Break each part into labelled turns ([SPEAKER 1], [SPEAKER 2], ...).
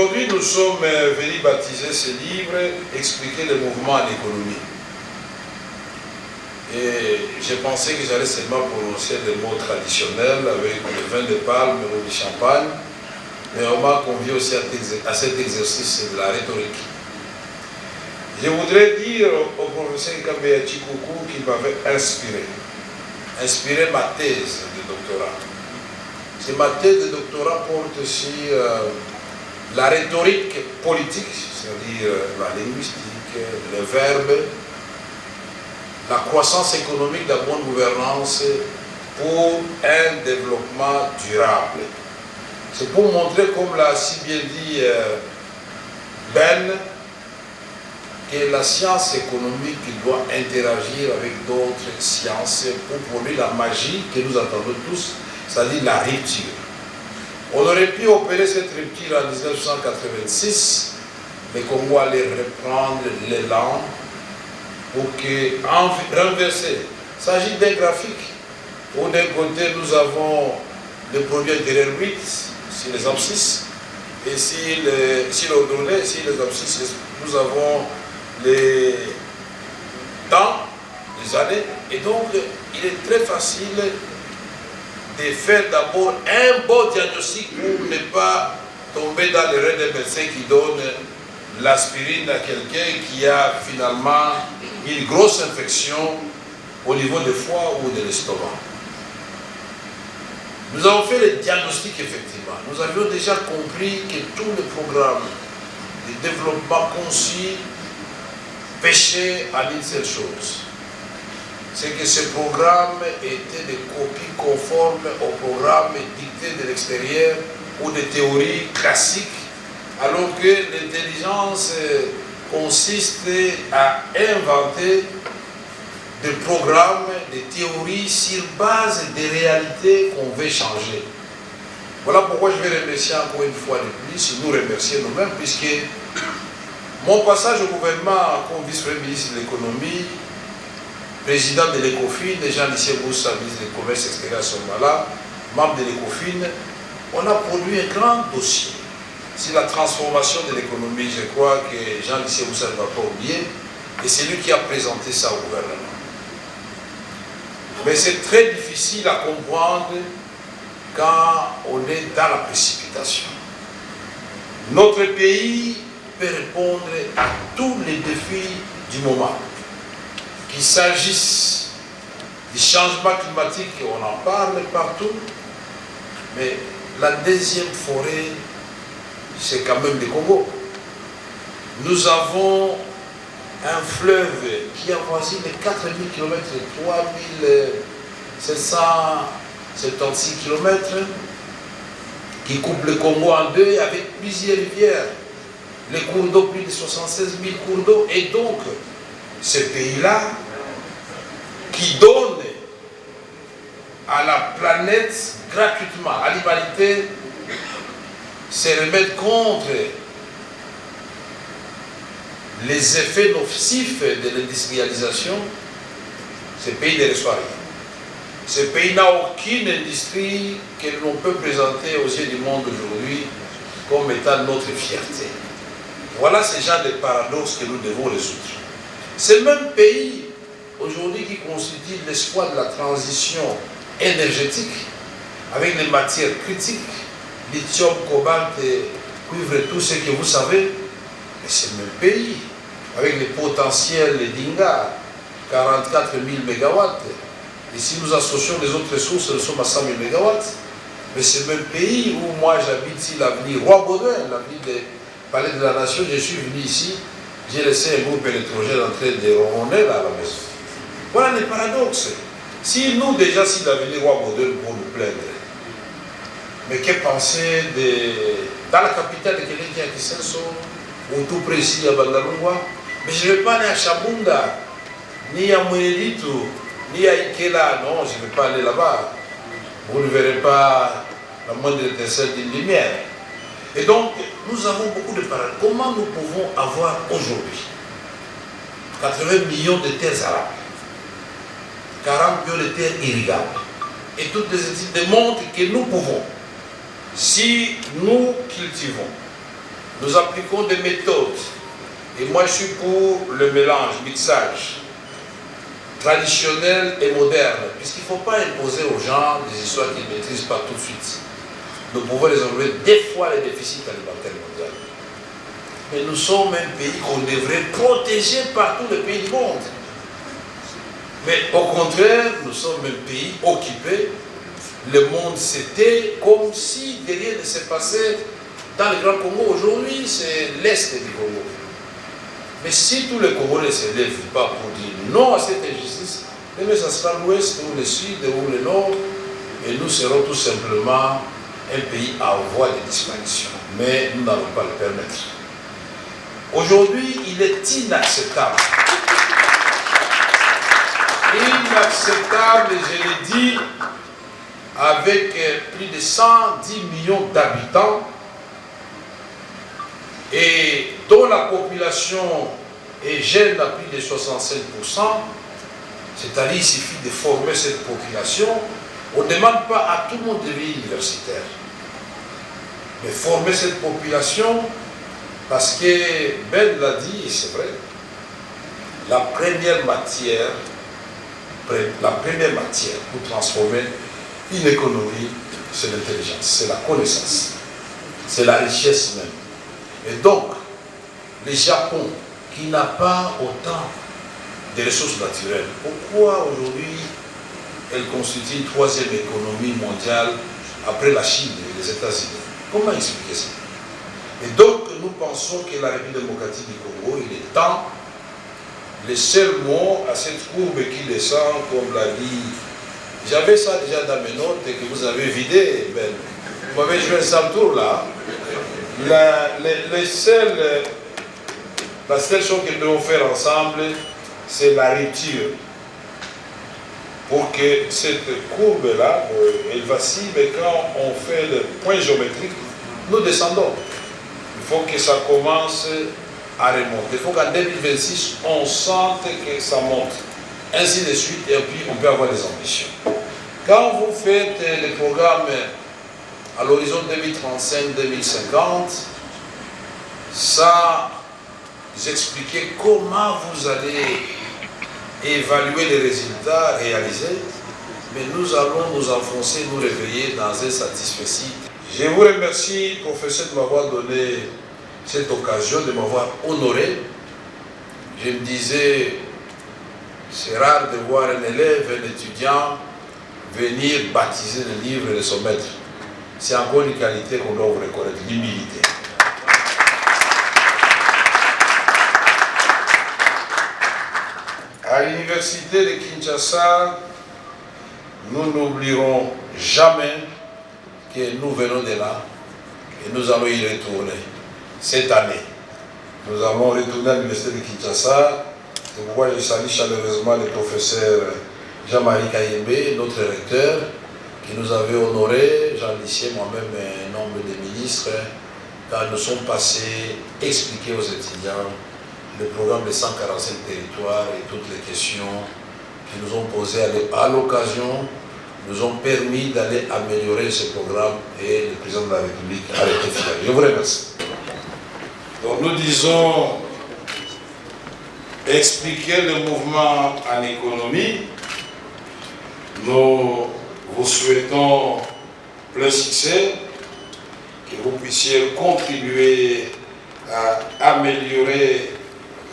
[SPEAKER 1] Aujourd'hui, nous sommes venus baptiser ce livre, expliquer le mouvement en économie. Et j'ai pensé que j'allais seulement prononcer des mots traditionnels avec le vin de palme ou du champagne, mais on m'a convié aussi à cet exercice de la rhétorique. Je voudrais dire au professeur Kabea Chikoukou qui m'avait inspiré ma thèse de doctorat. Ma thèse de doctorat porte sur la rhétorique politique, c'est-à-dire la linguistique, les verbes, la croissance économique, la bonne gouvernance pour un développement durable. C'est pour montrer, comme l'a si bien dit Ben, que la science économique doit interagir avec d'autres sciences pour produire la magie que nous attendons tous, c'est-à-dire la rupture. On aurait pu opérer cette rupture en 1986, mais Congo allait reprendre l'élan pour renverser. Il s'agit d'un graphique où d'un côté nous avons le produit intérieur brut sur les abscisses, et si l'ordonnée, sur les abscisses, nous avons les temps, les années, et donc il est très facile de faire d'abord un bon diagnostic pour ne pas tomber dans l'erreur des médecins qui donnent l'aspirine à quelqu'un qui a finalement une grosse infection au niveau du foie ou de l'estomac. Nous avons fait le diagnostic effectivement. Nous avions déjà compris que tous les programmes de développement conçus péchaient à une seule chose. C'est que ce programme était des copies conformes au programme dicté de l'extérieur ou des théories classiques, alors que l'intelligence consiste à inventer des programmes, des théories sur base des réalités qu'on veut changer. Voilà pourquoi je vais remercier encore une fois de plus, nous remercier nous-mêmes, puisque mon passage au gouvernement comme vice-premier ministre de l'économie, président de l'ECOFIN, Jean-Lycée Boussa, ministre du Commerce extérieur à ce moment-là, membre de l'ECOFIN, on a produit un grand dossier sur la transformation de l'économie. Je crois que Jean-Lycée Boussa ne va pas oublier, et c'est lui qui a présenté ça au gouvernement. Mais c'est très difficile à comprendre quand on est dans la précipitation. Notre pays peut répondre à tous les défis du moment. Qu'il s'agisse du changement climatique, on en parle partout, mais la deuxième forêt, c'est quand même le Congo. Nous avons un fleuve qui avoisine les 4000 km, 3776 km, qui coupe le Congo en deux avec plusieurs rivières. Les cours d'eau, plus de 76 000 cours d'eau. Et donc, ce pays-là, qui donne à la planète gratuitement, à l'humanité, se remettre contre les effets nocifs de l'industrialisation, ce pays ne reçoit rien. Ce pays n'a aucune industrie que l'on peut présenter aux yeux du monde aujourd'hui comme étant notre fierté. Voilà ce genre de paradoxe que nous devons résoudre. Ce même pays, aujourd'hui, qui constitue l'espoir de la transition énergétique, avec les matières critiques, lithium, cobalt, cuivre et tout ce que vous savez, mais c'est le même pays, avec les potentiels d'Inga, 44 000 MW. Et si nous associons les autres ressources, nous sommes à 100 000 MW. Mais c'est le même pays où moi j'habite ici, l'avenue Roi-Baudouin, l'avenue des Palais de la Nation. Je suis venu ici, j'ai laissé un groupe électrogène en train de ronronner là à la maison. Voilà les paradoxes. Si nous déjà, si l'avenue Roi-Baudouin pour nous plaindre, mais que penser dans la capitale de quelqu'un qui est à Kisenso, ou tout précis à Bandalungwa, mais je ne vais pas aller à Chabunda, ni à Mouelito, ni à Ikela, non, je ne vais pas aller là-bas. Vous ne verrez pas la moindre étincelle d'une lumière. Et donc, nous avons beaucoup de paradoxes. Comment nous pouvons avoir aujourd'hui 80 millions de terres arables, 40 millions de terres irrigables, et toutes les études démontrent que nous pouvons, si nous cultivons Nous appliquons des méthodes. Et moi, je suis pour le mélange, mixage, traditionnel et moderne. Puisqu'il ne faut pas imposer aux gens des histoires qu'ils ne maîtrisent pas tout de suite. Nous pouvons les enlever des fois les déficits alimentaires mondiaux. Mais nous sommes un pays qu'on devrait protéger par tous les pays du monde. Mais au contraire, nous sommes un pays occupé. Le monde s'était comme si rien ne s'est passé dans le Grand Congo. Aujourd'hui, c'est l'Est du Congo. Mais si tous les Congolais ne se lèvent pas pour dire non à cette injustice, mais ça sera l'Ouest ou le Sud ou le Nord, et nous serons tout simplement un pays à voie de disparition. Mais nous n'allons pas le permettre. Aujourd'hui, il est inacceptable. Inacceptable, je l'ai dit, avec plus de 110 millions d'habitants et dont la population est jeune à plus de 65%, c'est-à-dire il suffit de former cette population. On ne demande pas à tout le monde de devenir universitaire, mais former cette population parce que Ben l'a dit, et c'est vrai, la première matière pour transformer une économie, c'est l'intelligence, c'est la connaissance, c'est la richesse même. Et donc, le Japon, qui n'a pas autant de ressources naturelles, pourquoi aujourd'hui elle constitue une troisième économie mondiale après la Chine et les États-Unis? Comment expliquer ça? Et donc, nous pensons que la République démocratique du Congo, il est temps, le seul mot à cette courbe qui descend, comme l'a dit, j'avais ça déjà dans mes notes et que vous avez vidé, Ben. Vous m'avez joué un sale tour là. La seule chose que nous devons faire ensemble, c'est la rupture. Pour que cette courbe-là, elle vacille, mais quand on fait le point géométrique, nous descendons. Il faut que ça commence à remonter. Il faut qu'en 2026, on sente que ça monte. Ainsi de suite, et puis on peut avoir des ambitions. Quand vous faites les programmes à l'horizon 2035-2050, ça vous expliquer comment vous allez évaluer les résultats réalisés, mais nous allons nous enfoncer, nous réveiller dans un satisfecit. Je vous remercie, professeur, de m'avoir donné cette occasion, de m'avoir honoré. Je me disais, c'est rare de voir un élève, un étudiant, venir baptiser le livre et le soumettre. C'est encore une qualité qu'on doit vous reconnaître, l'humilité. À l'université de Kinshasa, nous n'oublierons jamais que nous venons de là et nous allons y retourner cette année. Nous allons retourner à l'université de Kinshasa. C'est pourquoi je salue chaleureusement le professeur Jean-Marie Kayembe, notre recteur, qui nous avait honorés, Jean Lissier, moi-même un nombre de ministres, quand nous sommes passés expliquer aux étudiants le programme des 145 territoires et toutes les questions qui nous ont posées à l'occasion, nous ont permis d'aller améliorer ce programme et le président de la République a été fier. Je vous remercie. Donc nous disons expliquer le mouvement en économie. Nous vous souhaitons plein succès, que vous puissiez contribuer à améliorer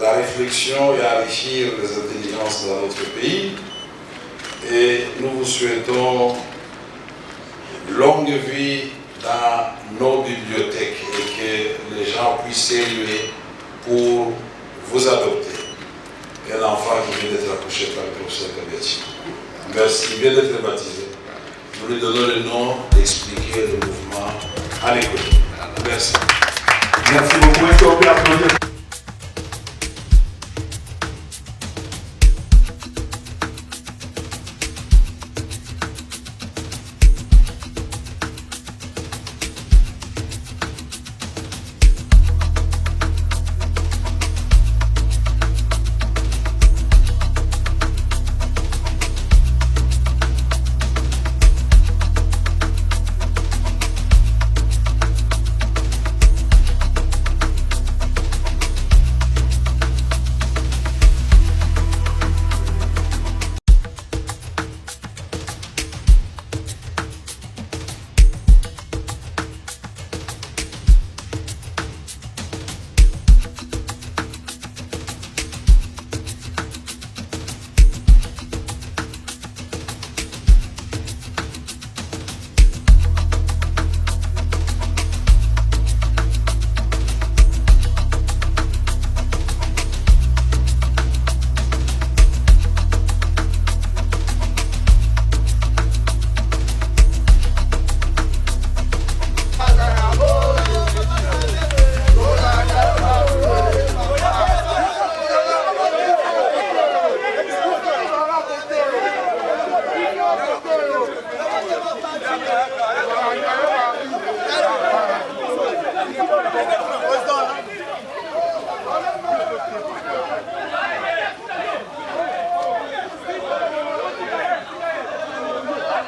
[SPEAKER 1] la réflexion et à enrichir les intelligences dans notre pays. Et nous vous souhaitons longue vie dans nos bibliothèques et que les gens puissent s'élever pour vous adopter. Un enfant qui vient d'être accouché par le professeur Kabiati. Merci, il vient d'être baptisé. Nous lui donnons le nom d'expliquer le mouvement à l'école. Merci.
[SPEAKER 2] Merci beaucoup. Est-ce qu'on peut applaudir?